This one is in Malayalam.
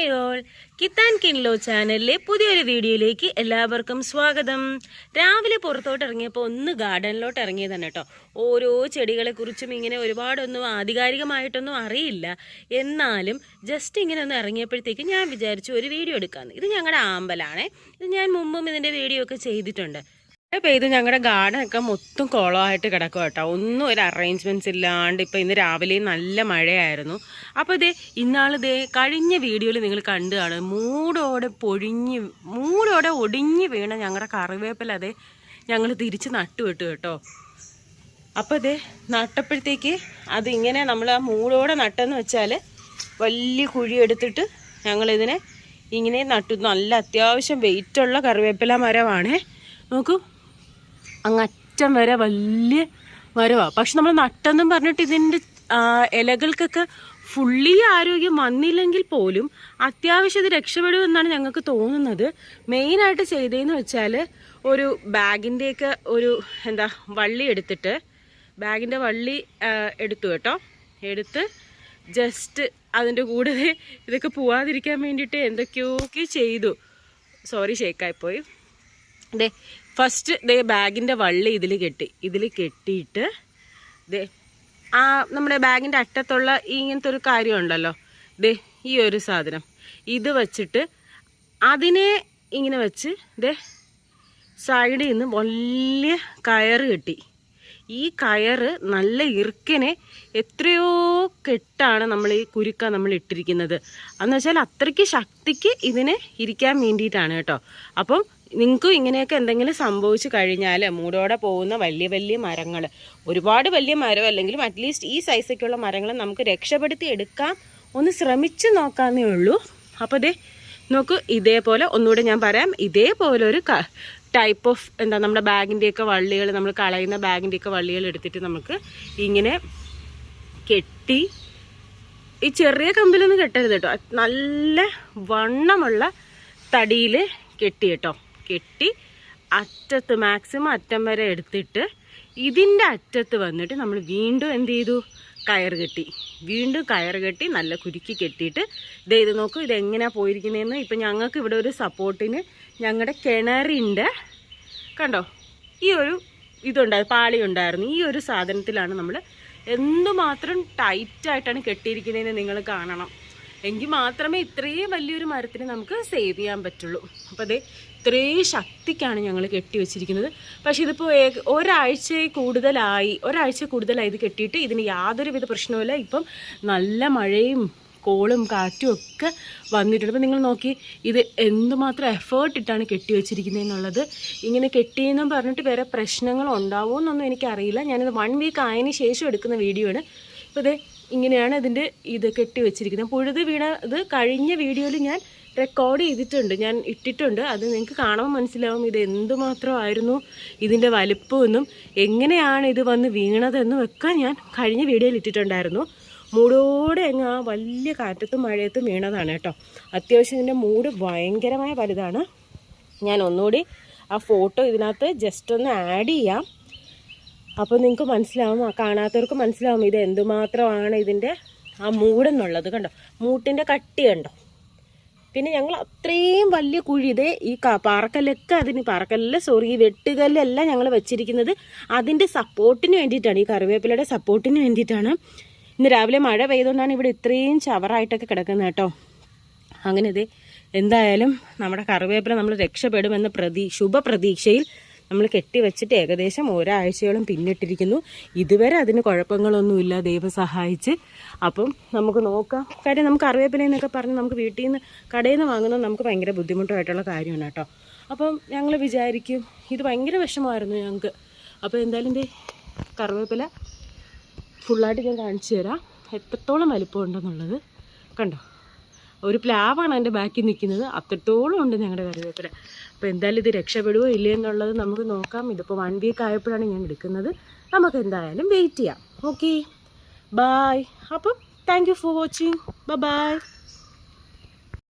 ഹായ് ഓൾ, കിത്താൻ കിൻലോ ചാനലിലെ പുതിയൊരു വീഡിയോയിലേക്ക് എല്ലാവർക്കും സ്വാഗതം. രാവിലെ പുറത്തോട്ട് ഇറങ്ങിയപ്പോൾ ഒന്ന് ഗാർഡനിലോട്ട് ഇറങ്ങിയതാണ് കേട്ടോ. ഓരോ ചെടികളെ കുറിച്ചും ഇങ്ങനെ ഒരുപാടൊന്നും ആധികാരികമായിട്ടൊന്നും അറിയില്ല. എന്നാലും ജസ്റ്റ് ഇങ്ങനെ ഒന്ന് ഇറങ്ങിയപ്പോഴത്തേക്ക് ഞാൻ വിചാരിച്ചു ഒരു വീഡിയോ എടുക്കാമെന്ന്. ഇത് ഞങ്ങളുടെ ആമ്പലാണേ. ഇത് ഞാൻ മുമ്പും ഇതിൻ്റെ വീഡിയോ ഒക്കെ ചെയ്തിട്ടുണ്ട്. ഇത് ഞങ്ങളുടെ ഗാർഡനൊക്കെ മൊത്തം കുളമായിട്ട് കിടക്കും കേട്ടോ. ഒന്നും ഒരു അറേഞ്ച്മെൻറ്റ്സ് ഇല്ലാണ്ട് ഇപ്പം ഇന്ന് രാവിലെ നല്ല മഴയായിരുന്നു. അപ്പോൾ കഴിഞ്ഞ വീഡിയോയിൽ നിങ്ങൾ കണ്ടു കാണും, മൂടോടെ ഒടിഞ്ഞ് വീണ ഞങ്ങളുടെ കറിവേപ്പില ഞങ്ങൾ തിരിച്ച് നട്ടുവിട്ടു കേട്ടോ. അപ്പോൾ നട്ടപ്പോഴത്തേക്ക് അതിങ്ങനെ നമ്മൾ ആ മൂടോടെ നട്ടെന്ന് വെച്ചാൽ വലിയ കുഴി എടുത്തിട്ട് ഞങ്ങളിതിനെ ഇങ്ങനെ നട്ടു. നല്ല അത്യാവശ്യം വെയിറ്റുള്ള കറിവേപ്പില മരമാണേ. നോക്കൂ, അങ്ങറ്റം വരെ വലിയ മരമാണ്. പക്ഷെ നമ്മൾ നട്ടെന്നും പറഞ്ഞിട്ട് ഇതിൻ്റെ ഇലകൾക്കൊക്കെ ഫുള്ളി ആരോഗ്യം വന്നില്ലെങ്കിൽ പോലും അത്യാവശ്യം ഇത് രക്ഷപ്പെടുമെന്നാണ് ഞങ്ങൾക്ക് തോന്നുന്നത്. മെയിനായിട്ട് ചെയ്തതെന്ന് വെച്ചാൽ ഒരു ബാഗിൻ്റെയൊക്കെ ഒരു വള്ളി എടുത്തിട്ട് ബാഗിൻ്റെ വള്ളി എടുത്തു കേട്ടോ. എടുത്ത് ജസ്റ്റ് അതിൻ്റെ കൂടെ ഇതൊക്കെ പോവാതിരിക്കാൻ വേണ്ടിയിട്ട് എന്തൊക്കെയൊക്കെ ചെയ്തു. സോറി, ഷേക്കായിപ്പോയി. ഫസ്റ്റ് ബാഗിൻ്റെ വള്ളി ഇതിൽ കെട്ടിയിട്ട് നമ്മുടെ ബാഗിൻ്റെ അറ്റത്തുള്ള ഇങ്ങനത്തെ ഒരു കാര്യം ഉണ്ടല്ലോ, ഈ ഒരു സാധനം ഇത് വച്ചിട്ട് അതിനെ ഇങ്ങനെ വെച്ച് സൈഡിൽ നിന്ന് വലിയ കയറ് കെട്ടി. ഈ കയറ് നല്ല ഇറുക്കനെ എത്രയോ കെട്ടാണ് നമ്മൾ ഈ കുരുക്ക നമ്മൾ ഇട്ടിരിക്കുന്നത്. എന്ന് വെച്ചാൽ അത്രയ്ക്ക് ശക്തിക്ക് ഇതിന് ഇരിക്കാൻ വേണ്ടിയിട്ടാണ് കേട്ടോ. അപ്പം നിങ്ങൾക്കും ഇങ്ങനെയൊക്കെ എന്തെങ്കിലും സംഭവിച്ചു കഴിഞ്ഞാൽ മൂടോടെ പോകുന്ന വലിയ വലിയ മരങ്ങൾ, ഒരുപാട് വലിയ മരം അല്ലെങ്കിലും അറ്റ്ലീസ്റ്റ് ഈ സൈസൊക്കെയുള്ള മരങ്ങൾ നമുക്ക് രക്ഷപ്പെടുത്തി എടുക്കാം, ഒന്ന് ശ്രമിച്ചു നോക്കാന്നേ ഉള്ളൂ. അപ്പോൾ നോക്കൂ, ഇതേപോലെ ഒന്നുകൂടെ ഞാൻ പറയാം, ഇതേപോലെ ഒരു ടൈപ്പ് ഓഫ് നമ്മുടെ ബാഗിൻ്റെയൊക്കെ വള്ളികൾ, നമ്മൾ കളയുന്ന ബാഗിൻ്റെയൊക്കെ വള്ളികൾ എടുത്തിട്ട് നമുക്ക് ഇങ്ങനെ കെട്ടി, ഈ ചെറിയ കമ്പിലൊന്നും കെട്ടരുത് കേട്ടോ, നല്ല വണ്ണമുള്ള തടിയിൽ കെട്ടി കേട്ടോ. കെട്ടി അറ്റത്ത് മാക്സിമം അറ്റം വരെ എടുത്തിട്ട് ഇതിൻ്റെ അറ്റത്ത് വന്നിട്ട് നമ്മൾ വീണ്ടും എന്ത് ചെയ്തു, വീണ്ടും കയർ കെട്ടി നല്ല കുരുക്കി കെട്ടിയിട്ട് ഇത് നോക്കൂ, ഇതെങ്ങനെയാണ് പോയിരിക്കുന്നതെന്ന്. ഇപ്പം ഞങ്ങൾക്ക് ഇവിടെ ഒരു സപ്പോർട്ടിന് ഞങ്ങളുടെ കിണറിൻ്റെ കണ്ടോ ഈ ഒരു പാളി ഉണ്ടായിരുന്നു. ഈ ഒരു സാധനത്തിലാണ് നമ്മൾ എന്തുമാത്രം ടൈറ്റായിട്ടാണ് കെട്ടിയിരിക്കുന്നതെന്ന് നിങ്ങൾ കാണണം. എങ്കിൽ മാത്രമേ ഇത്രയും വലിയൊരു മരത്തിന് നമുക്ക് സേവ് ചെയ്യാൻ പറ്റുള്ളൂ. അപ്പോൾ ഇത്രയും ശക്തിക്കാണ് ഞങ്ങൾ കെട്ടി വെച്ചിരിക്കുന്നത്. പക്ഷേ ഇതിപ്പോൾ ഒരാഴ്ച കൂടുതലായി ഇത് കെട്ടിയിട്ട് ഇതിന് യാതൊരുവിധ പ്രശ്നവുമില്ല. ഇപ്പം നല്ല മഴയും കോളും കാറ്റും ഒക്കെ വന്നിട്ടുണ്ട്. അപ്പോൾ നിങ്ങൾ നോക്കി, ഇത് എന്തുമാത്രം എഫേർട്ട് ഇട്ടാണ് കെട്ടി വെച്ചിരിക്കുന്നതെന്നുള്ളത്. ഇങ്ങനെ കെട്ടിയെന്നും പറഞ്ഞിട്ട് വേറെ പ്രശ്നങ്ങൾ ഉണ്ടാവുമെന്നൊന്നും എനിക്കറിയില്ല. ഞാനിത് 1 വീക്ക് ആയതിന് ശേഷം എടുക്കുന്ന വീഡിയോ ആണ്. അപ്പോൾ ഇങ്ങനെയാണ് ഇത് കെട്ടി വെച്ചിരിക്കുന്നത്. പുഴുത് വീണത് കഴിഞ്ഞ വീഡിയോയിൽ ഞാൻ റെക്കോർഡ് ചെയ്തിട്ടുണ്ട്, ഞാൻ ഇട്ടിട്ടുണ്ട്. അത് നിങ്ങൾക്ക് കാണുമ്പോൾ മനസ്സിലാവും ഇത് എന്തുമാത്രമായിരുന്നു ഇതിൻ്റെ വലിപ്പമെന്നും എങ്ങനെയാണ് ഇത് വന്ന് വീണതെന്നും ഒക്കെ ഞാൻ കഴിഞ്ഞ വീഡിയോയിൽ ഇട്ടിട്ടുണ്ടായിരുന്നു. മൂടോടെ ആ വലിയ കാറ്റത്തും മഴയത്തും വീണതാണ് കേട്ടോ. അത്യാവശ്യം ഇതിൻ്റെ മൂട് ഭയങ്കരമായ വലുതാണ്. ഞാൻ ഒന്നുകൂടി ആ ഫോട്ടോ ഇതിനകത്ത് ജസ്റ്റ് ഒന്ന് ആഡ് ചെയ്യാം. അപ്പോൾ നിങ്ങൾക്ക് മനസ്സിലാവും, കാണാത്തവർക്ക് മനസ്സിലാവും ഇത് എന്തുമാത്രമാണ് ഇതിൻ്റെ ആ മൂടെന്നുള്ളത്. കണ്ടോ, മൂട്ടിൻ്റെ കട്ടി കണ്ടോ. പിന്നെ ഞങ്ങൾ അത്രയും വലിയ കുഴി ഈ ഈ വെട്ടുകല്ലെല്ലാം ഞങ്ങൾ വെച്ചിരിക്കുന്നത് അതിൻ്റെ സപ്പോർട്ടിന് വേണ്ടിയിട്ടാണ്, ഈ കറിവേപ്പിലയുടെ സപ്പോർട്ടിന് വേണ്ടിയിട്ടാണ്. ഇന്ന് രാവിലെ മഴ പെയ്തുകൊണ്ടാണ് ഇവിടെ ഇത്രയും ചവറായിട്ടൊക്കെ കിടക്കുന്നത് കേട്ടോ. അങ്ങനെ എന്തായാലും നമ്മുടെ കറിവേപ്പില നമ്മൾ രക്ഷപ്പെടുമെന്ന ശുഭപ്രതീക്ഷയിൽ നമ്മൾ കെട്ടി വെച്ചിട്ട് ഏകദേശം ഒരാഴ്ചയോളം പിന്നിട്ടിരിക്കുന്നു. ഇതുവരെ അതിന് കുഴപ്പങ്ങളൊന്നുമില്ല, ദൈവം സഹായിച്ച്. അപ്പം നമുക്ക് നോക്കാം. കാര്യം നമുക്ക് കറിവേപ്പിലയെന്നൊക്കെ പറഞ്ഞ് നമുക്ക് വീട്ടിൽ നിന്ന് കടയിൽ നിന്ന് വാങ്ങുന്നത് നമുക്ക് ഭയങ്കര ബുദ്ധിമുട്ടായിട്ടുള്ള കാര്യമാണ് കേട്ടോ. അപ്പം ഞങ്ങൾ വിചാരിക്കും ഇത് ഭയങ്കര വിഷമമായിരുന്നു ഞങ്ങൾക്ക്. അപ്പോൾ എന്തായാലും കറിവേപ്പില ഫുള്ളായിട്ട് ഞാൻ കാണിച്ചു തരാം എത്രത്തോളം വലിപ്പമുണ്ടെന്നുള്ളത്. കണ്ടോ, ഒരു പ്ലാവാണ് എൻ്റെ ബാക്കിൽ നിൽക്കുന്നത്, അത്രത്തോളം ഉണ്ട് ഞങ്ങളുടെ കറിവേപ്പില. അപ്പോൾ എന്തായാലും ഇത് രക്ഷപ്പെടുവോ ഇല്ലേ എന്നുള്ളത് നമുക്ക് നോക്കാം. ഇതിപ്പോൾ 1 വീക്ക് ആയപ്പോഴാണ് ഞാൻ എടുക്കുന്നത്. നമുക്ക് എന്തായാലും വെയിറ്റ് ചെയ്യാം. Okay, bye. അപ്പം thank you for watching. By.